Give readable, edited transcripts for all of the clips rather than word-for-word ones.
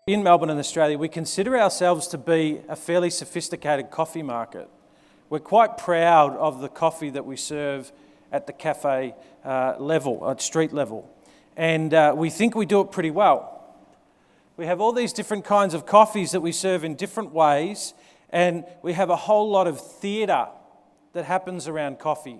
In Melbourne and Australia, we consider ourselves to be a fairly sophisticated coffee market. We're quite proud of the coffee that we serve at the cafe level, at street level. And we think we do it pretty well. We have all these different kinds of coffees that we serve in different ways, and we have a whole lot of theatre that happens around coffee.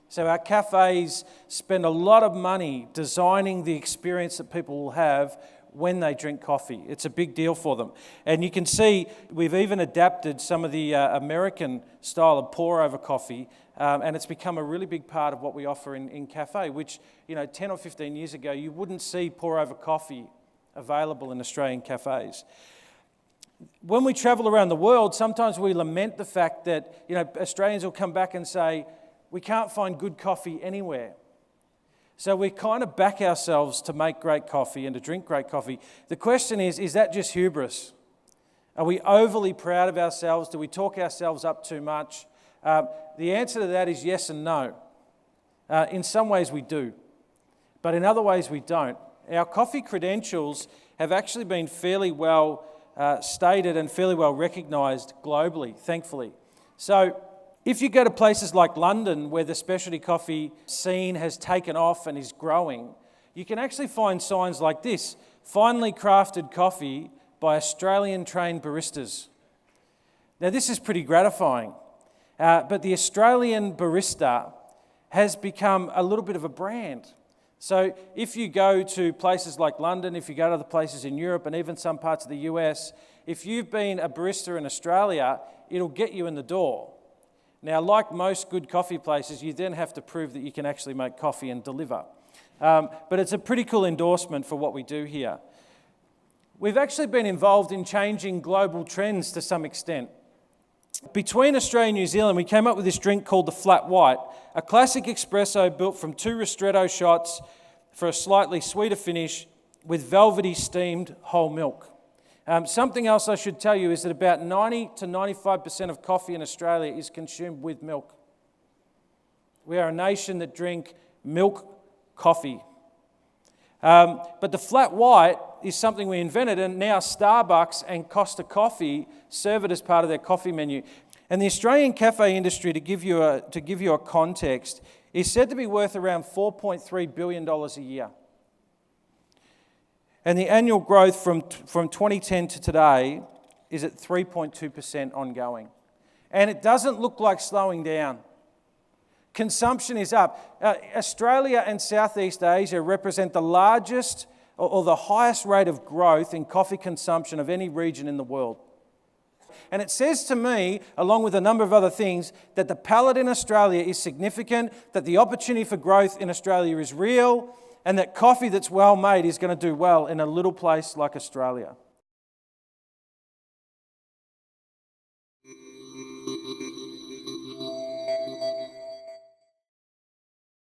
So our cafes spend a lot of money designing the experience that people will have when they drink coffee. It's a big deal for them. And you can see we've even adapted some of the American style of pour-over coffee, and it's become a really big part of what we offer in cafe, which, 10 or 15 years ago, you wouldn't see pour-over coffee available in Australian cafes. When we travel around the world, sometimes we lament the fact that, Australians will come back and say, we can't find good coffee anywhere. So we kind of back ourselves to make great coffee and to drink great coffee. The question is that just hubris? Are we overly proud of ourselves? Do we talk ourselves up too much? The answer to that is yes and no. In some ways we do, but in other ways we don't. Our coffee credentials have actually been fairly well stated and fairly well recognised globally, thankfully. So if you go to places like London, where the specialty coffee scene has taken off and is growing, you can actually find signs like this: finely crafted coffee by Australian-trained baristas. Now, this is pretty gratifying, but the Australian barista has become a little bit of a brand. So if you go to places like London, if you go to other places in Europe and even some parts of the US, if you've been a barista in Australia, it'll get you in the door. Now, like most good coffee places, you then have to prove that you can actually make coffee and deliver. But it's a pretty cool endorsement for what we do here. We've actually been involved in changing global trends to some extent. Between Australia and New Zealand, we came up with this drink called the Flat White, a classic espresso built from 2 ristretto shots for a slightly sweeter finish with velvety steamed whole milk. Something else I should tell you is that about 90 to 95% of coffee in Australia is consumed with milk. We are a nation that drink milk coffee. But the Flat White is something we invented, and now Starbucks and Costa Coffee serve it as part of their coffee menu. And the Australian cafe industry, to give you a context, is said to be worth around $4.3 billion a year. And the annual growth from 2010 to today is at 3.2% ongoing. And it doesn't look like slowing down. Consumption is up. Australia and Southeast Asia represent the largest or the highest rate of growth in coffee consumption of any region in the world. And it says to me, along with a number of other things, that the palate in Australia is significant, that the opportunity for growth in Australia is real, and that coffee that's well made is going to do well in a little place like Australia.